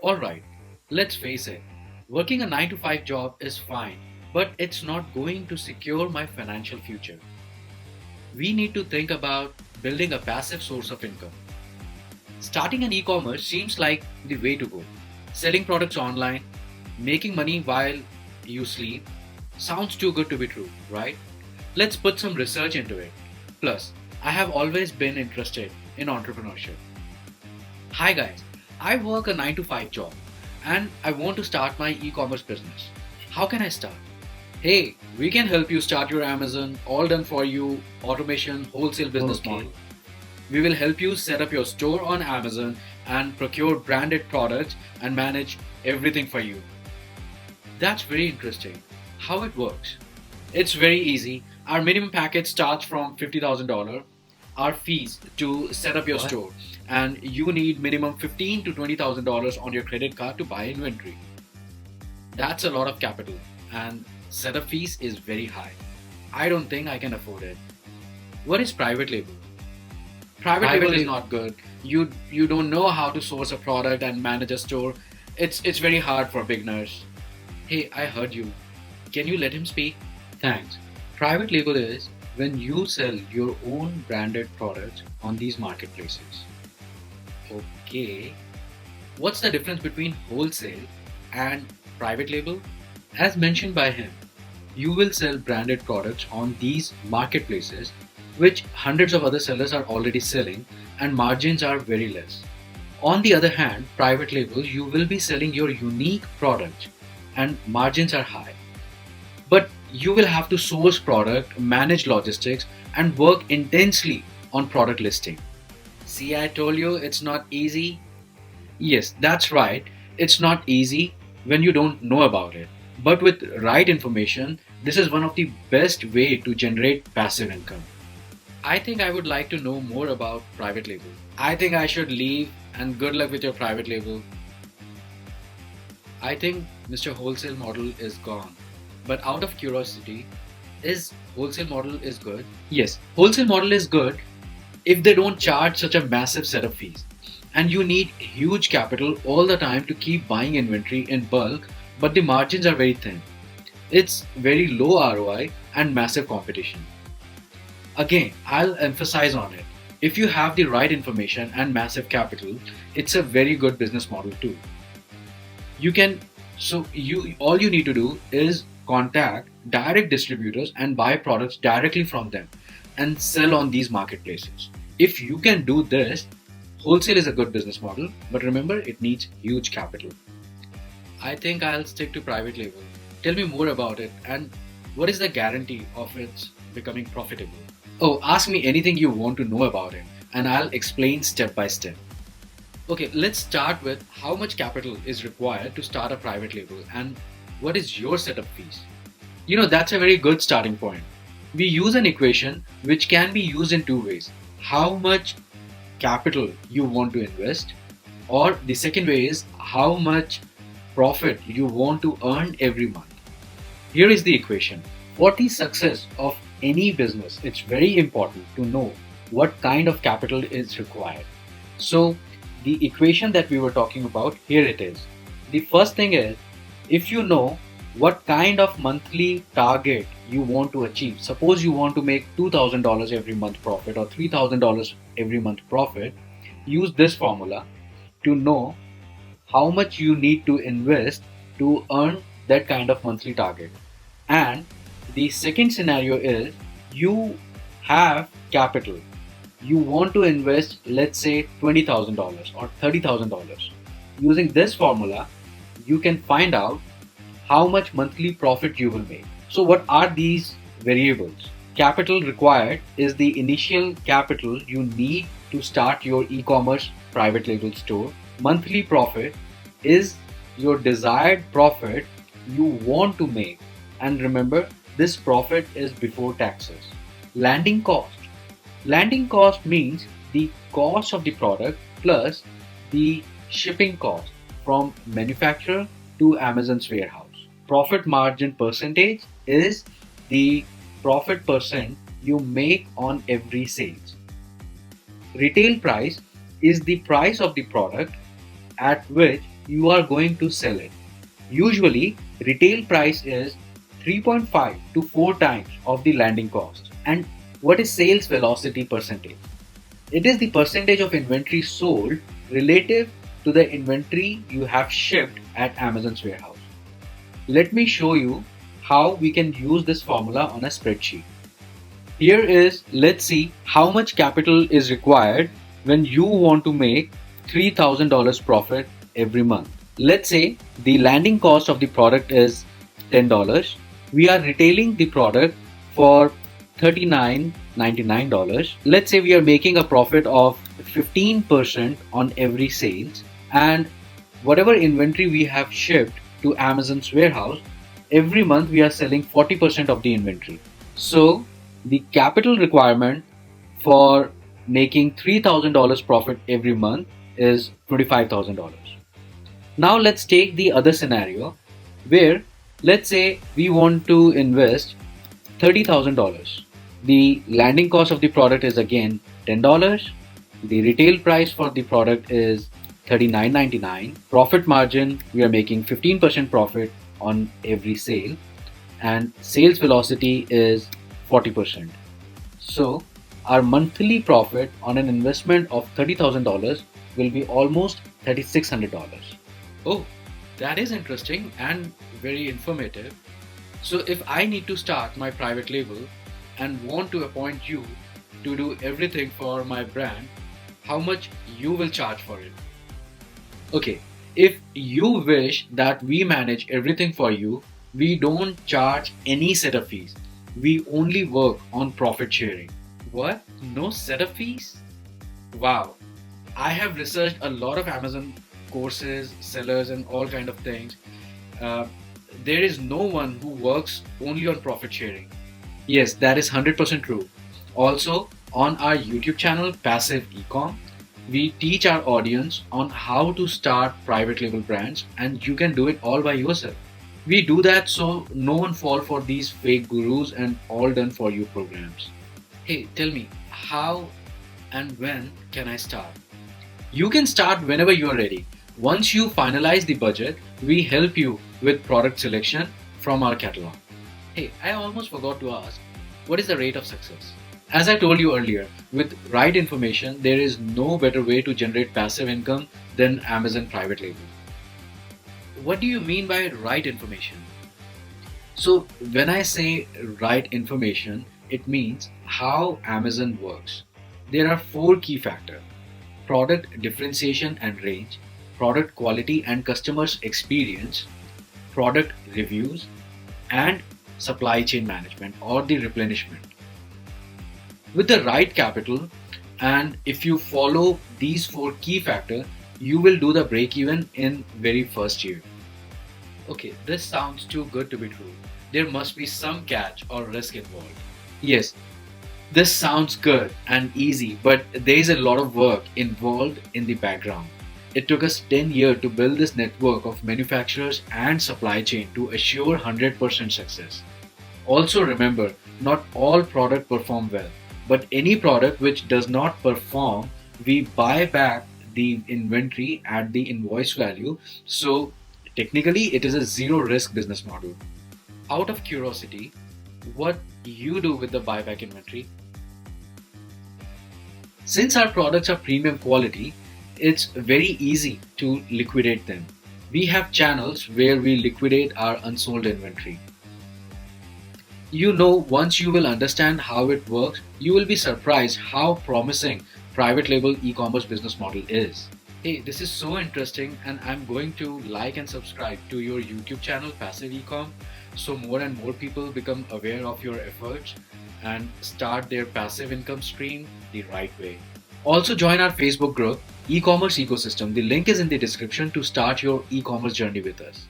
Alright, let's face it, working a 9 to 5 job is fine, but it's not going to secure my financial future. We need to think about building a passive source of income. Starting an e commerce seems like the way to go. Selling products online, making money while you sleep, sounds too good to be true, right? Let's put some research into it. Plus, I have always been interested in entrepreneurship. Hi guys, I work a 9 to 5 job and I want to start my e commerce business. How can I start? Hey, we can help you start your Amazon, all done for you, automation, wholesale business Okay. model. We will help you set up your store on Amazon and procure branded products and manage everything for you. That's very interesting. How it works? It's very easy. Our minimum package starts from $50,000. Our fees to set up your What? store, and you need minimum $15 to $20,000 on your credit card to buy inventory. That's a lot of capital, and setup fees is very high. I don't think I can afford it. What is private label? Private Private label is label. not good. You don't know how to source a product and manage a store. It's very hard for beginners. Hey, I heard you. Can you let him speak? Thanks. Private label is when you sell your own branded products on these marketplaces. Okay. What's the difference between wholesale and private label? As mentioned by him, you will sell branded products on these marketplaces, which hundreds of other sellers are already selling, and margins are very less. On the other hand, private label, you will be selling your unique product and margins are high. But you will have to source product, manage logistics, and work intensely on product listing. See, I told you it's not easy. Yes, that's right. It's not easy when you don't know about it. But with right information, this is one of the best way to generate passive income. I think I would like to know more about private label. I think I should leave and good luck with your private label. I think Mr. Wholesale model is gone. But out of curiosity, is wholesale model is good? Yes, wholesale model is good if they don't charge such a massive setup fees. And you need huge capital all the time to keep buying inventory in bulk, but the margins are very thin. It's very low ROI and massive competition. Again, I'll emphasize on it. If you have the right information and massive capital, it's a very good business model too. You can so you all you need to do is contact direct distributors and buy products directly from them and sell on these marketplaces. If you can do this, wholesale is a good business model, but remember it needs huge capital. I think I'll stick to private label. Tell me more about it and what is the guarantee of its becoming profitable? Oh, ask me anything you want to know about it and I'll explain step by step. Okay, let's start with how much capital is required to start a private label and what is your setup fees? That's a very good starting point. We use an equation which can be used in two ways. How much capital you want to invest, or the second way is how much profit you want to earn every month. Here is the equation. For the success of any business, it's very important to know what kind of capital is required. So, the equation that we were talking about, here it is. The first thing is if you know what kind of monthly target you want to achieve, suppose you want to make $2,000 every month profit or $3,000 every month profit, use this formula to know how much you need to invest to earn that kind of monthly target. And the second scenario is you have capital. You want to invest, let's say, $20,000 or $30,000. Using this formula, you can find out how much monthly profit you will make. So, what are these variables? Capital required is the initial capital you need to start your e commerce private label store. Monthly profit is your desired profit you want to make. And remember, this profit is before taxes. Landing cost. Landing cost means the cost of the product plus the shipping cost from manufacturer to Amazon's warehouse. Profit margin percentage is the profit percent you make on every sales. Retail price is the price of the product at which you are going to sell it. Usually, retail price is 3.5 to 4 times of the landing cost. And what is sales velocity percentage? It is the percentage of inventory sold relative to the inventory you have shipped at Amazon's warehouse. Let me show you how we can use this formula on a spreadsheet. Here is, let's see how much capital is required when you want to make $3,000 profit every month. Let's say the landing cost of the product is $10. We are retailing the product for $39.99. Let's say we are making a profit of 15% on every sales, and whatever inventory we have shipped to Amazon's warehouse, every month we are selling 40% of the inventory. So the capital requirement for making $3,000 profit every month is $25,000. Now let's take the other scenario where, let's say we want to invest $30,000. The landing cost of the product is again $10. The retail price for the product is $39.99. Profit margin, we are making 15% profit on every sale, and sales velocity is 40%. So our monthly profit on an investment of $30,000 will be almost $3,600. Oh, that is interesting and very informative. So if I need to start my private label and want to appoint you to do everything for my brand, how much you will charge for it? Okay, if you wish that we manage everything for you, we don't charge any setup fees. We only work on profit sharing. What? No setup fees? Wow. I have researched a lot of Amazon courses, sellers, and all kind of things. Uh, there is no one who works only on profit sharing. Yes, that is 100% true. Also, on our YouTube channel, Passive Ecom, we teach our audience on how to start private label brands, and you can do it all by yourself. We do that so no one fall for these fake gurus and all done for you programs. Hey, tell me, how and when can I start? You can start whenever you are ready. Once you finalize the budget, we help you with product selection from our catalog. Hey, I almost forgot to ask, what is the rate of success? As I told you earlier, with right information, there is no better way to generate passive income than Amazon private label. What do you mean by right information? So, when I say right information, it means how Amazon works. There are four key factors: product differentiation and range, product quality and customers' experience, product reviews, and supply chain management or the replenishment. With the right capital, and if you follow these four key factors, you will do the break even in very first year. Okay, this sounds too good to be true. There must be some catch or risk involved. Yes, this sounds good and easy, but there is a lot of work involved in the background. It took us 10 years to build this network of manufacturers and supply chain to assure 100% success. Also remember, not all products perform well, but any product which does not perform, we buy back the inventory at the invoice value. So technically it is a zero risk business model. Out of curiosity, what you do with the buyback inventory? Since our products are premium quality, it's very easy to liquidate them. We have channels where we liquidate our unsold inventory. Once you will understand how it works, you will be surprised how promising private label e-commerce business model is. Hey, this is so interesting, and I'm going to like and subscribe to your YouTube channel Passive Ecom so more and more people become aware of your efforts and start their passive income stream the right way. Also join our Facebook group, E-commerce Ecosystem. The link is in the description to start your e-commerce journey with us.